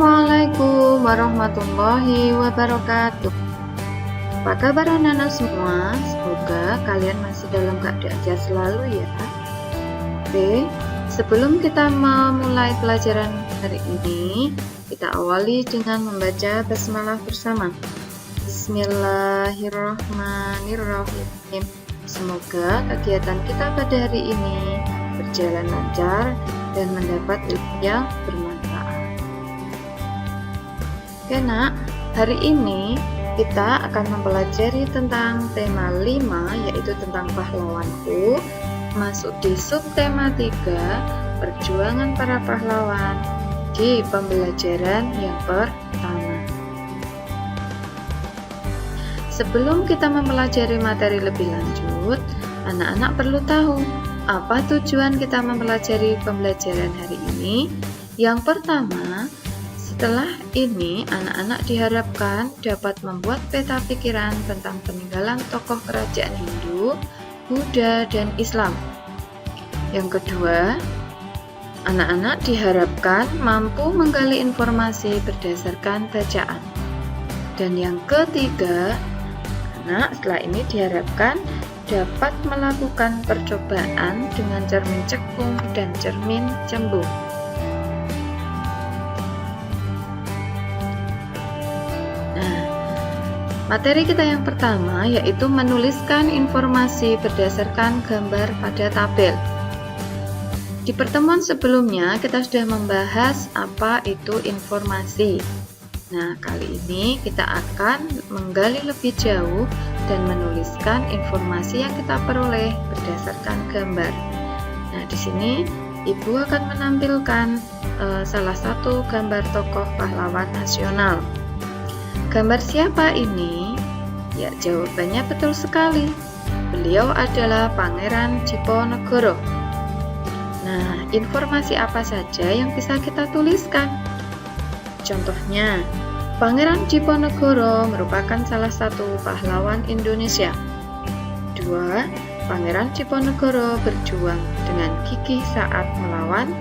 Assalamualaikum warahmatullahi wabarakatuh. Apa kabar anak-anak semua? Semoga kalian masih dalam keadaan sehat selalu ya. Oke, sebelum kita memulai pelajaran hari ini, kita awali dengan membaca basmalah bersama. Bismillahirrahmanirrahim. Semoga kegiatan kita pada hari ini berjalan lancar dan mendapat ilmu yang bermanfaat. Oke nak, hari ini kita akan mempelajari tentang tema 5, yaitu tentang pahlawanku. Masuk di subtema 3, perjuangan para pahlawan, di pembelajaran yang pertama. Sebelum kita mempelajari materi lebih lanjut, anak-anak perlu tahu apa tujuan kita mempelajari pembelajaran hari ini. Yang pertama, setelah ini anak-anak diharapkan dapat membuat peta pikiran tentang peninggalan tokoh kerajaan Hindu, Buddha, dan Islam. Yang kedua, anak-anak diharapkan mampu menggali informasi berdasarkan bacaan. Dan yang ketiga, anak setelah ini diharapkan dapat melakukan percobaan dengan cermin cekung dan cermin cembung. Nah, materi kita yang pertama yaitu menuliskan informasi berdasarkan gambar pada tabel. Di pertemuan sebelumnya kita sudah membahas apa itu informasi. Nah, kali ini kita akan menggali lebih jauh dan menuliskan informasi yang kita peroleh berdasarkan gambar. Nah, di sini Ibu akan menampilkan salah satu gambar tokoh pahlawan nasional. Gambar siapa ini? Ya, jawabannya betul sekali. Beliau adalah Pangeran Diponegoro. Nah, informasi apa saja yang bisa kita tuliskan? Contohnya, Pangeran Diponegoro merupakan salah satu pahlawan Indonesia. 2. Pangeran Diponegoro berjuang dengan gigih saat melawan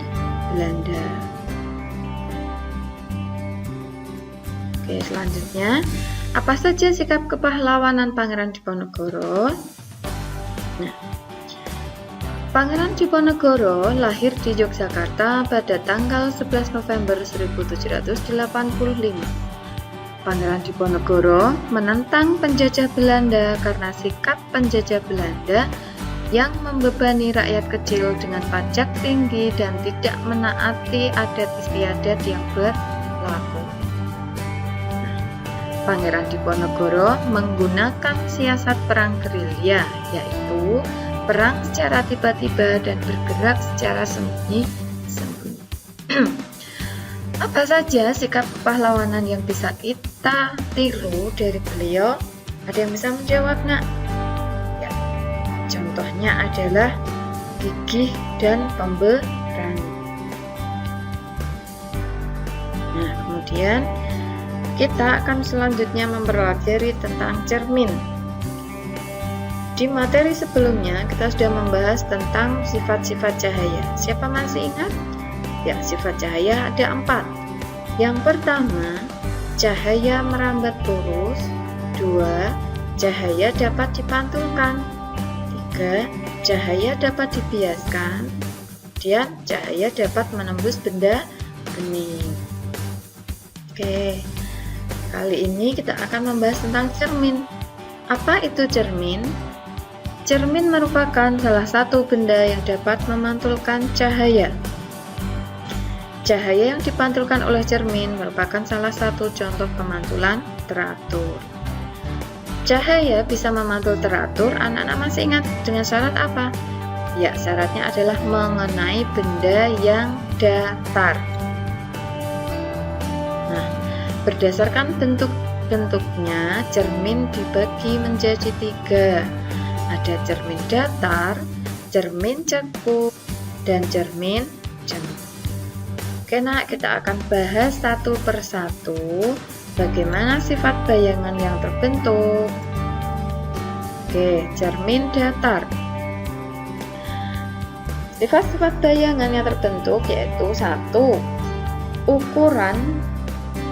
Belanda. Oke, selanjutnya, apa saja sikap kepahlawanan Pangeran Diponegoro? Nah, Pangeran Diponegoro lahir di Yogyakarta pada tanggal 11 November 1785. Pangeran Diponegoro menentang penjajah Belanda karena sikap penjajah Belanda yang membebani rakyat kecil dengan pajak tinggi dan tidak menaati adat istiadat yang berlaku. Pangeran Diponegoro menggunakan siasat perang gerilya, yaitu perang secara tiba-tiba dan bergerak secara sembunyi-sembunyi. Apa saja sikap kepahlawanan yang bisa kita tiru dari beliau? Ada yang bisa menjawab, nak? Ya, contohnya adalah gigih dan pemberani. Nah, kemudian kita akan selanjutnya mempelajari tentang cermin. Di materi sebelumnya kita sudah membahas tentang sifat-sifat cahaya. Siapa masih ingat? Ya, sifat cahaya ada 4. Yang pertama, cahaya merambat lurus. 2. Cahaya dapat dipantulkan. 3. Cahaya dapat dibiaskan. Kemudian cahaya dapat menembus benda bening. Oke, kali ini kita akan membahas tentang cermin. Apa itu cermin? Cermin merupakan salah satu benda yang dapat memantulkan cahaya. Cahaya yang dipantulkan oleh cermin merupakan salah satu contoh pemantulan teratur. Cahaya bisa memantul teratur, anak-anak masih ingat dengan syarat apa? Ya, syaratnya adalah mengenai benda yang datar. Nah, berdasarkan bentuk-bentuknya, cermin dibagi menjadi 3. Ada cermin datar, cermin cekung, dan cermin cembung. Oke nak, kita akan bahas satu persatu bagaimana sifat bayangan yang terbentuk. Oke, cermin datar. Sifat-sifat bayangan yang terbentuk yaitu 1. Ukuran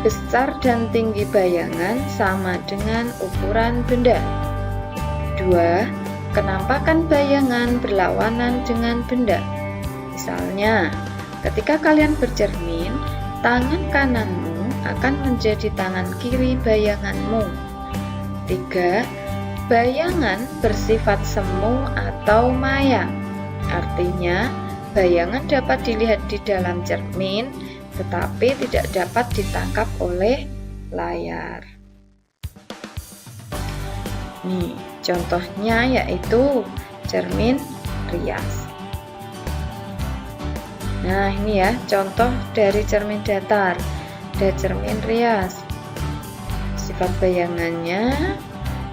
besar dan tinggi bayangan sama dengan ukuran benda. 2. Kenampakan bayangan berlawanan dengan benda. Misalnya, ketika kalian bercermin, tangan kananmu akan menjadi tangan kiri bayanganmu. 3. Bayangan bersifat semu atau maya. Artinya, bayangan dapat dilihat di dalam cermin, tetapi tidak dapat ditangkap oleh layar. Nih, contohnya yaitu cermin rias. Nah, ini ya contoh dari cermin datar. Ada cermin rias. Sifat bayangannya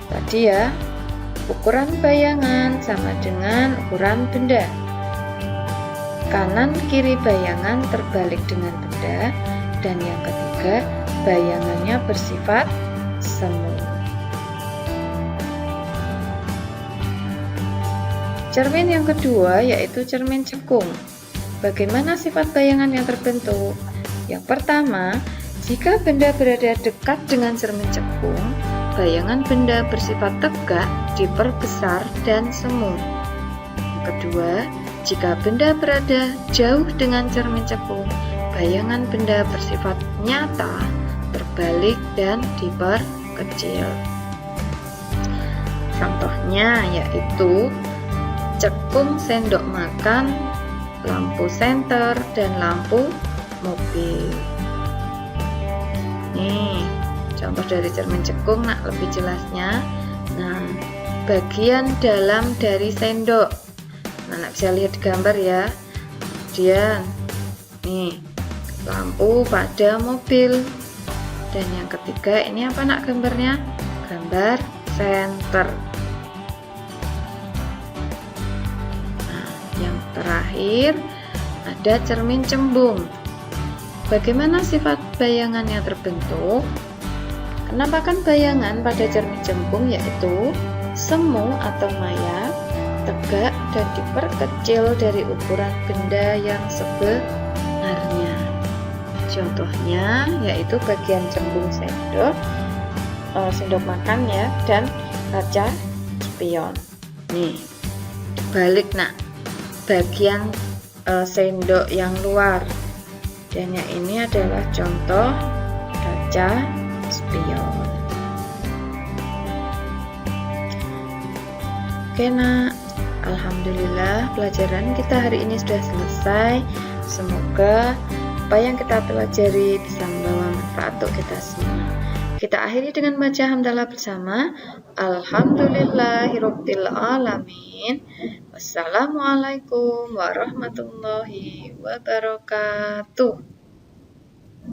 tadi ya, ukuran bayangan sama dengan ukuran benda. Kanan kiri bayangan terbalik dengan benda. Dan yang ketiga, bayangannya bersifat semu. Cermin yang kedua yaitu cermin cekung. Bagaimana sifat bayangan yang terbentuk? Yang pertama, jika benda berada dekat dengan cermin cekung, bayangan benda bersifat tegak, diperbesar, dan semu. Yang kedua, jika benda berada jauh dengan cermin cekung, bayangan benda bersifat nyata, terbalik, dan diperkecil. Contohnya yaitu cekung sendok makan, lampu senter, dan lampu mobil. Nih, contoh dari cermin cekung, nak lebih jelasnya. Nah, bagian dalam dari sendok. Nah, bisa lihat di gambar ya. Kemudian, nih, lampu pada mobil. Dan yang ketiga, ini apa nak gambarnya? Gambar senter. Nah, yang terakhir ada cermin cembung. Bagaimana sifat bayangan yang terbentuk? Penampakan bayangan pada cermin cembung yaitu semu atau maya, tegak, dan diperkecil dari ukuran benda yang sebenarnya. Contohnya yaitu bagian cembung sendok makan ya, dan kaca spion. Nih, balik nak, bagian sendok yang luar. Dan yang ini adalah contoh kaca spion. Oke nak, alhamdulillah pelajaran kita hari ini sudah selesai. Semoga apa yang kita pelajari bisa membawa manfaat untuk kita semua. Kita akhiri dengan baca hamdalah bersama. Alhamdulillahirabbil alamin. Wassalamualaikum warahmatullahi wabarakatuh.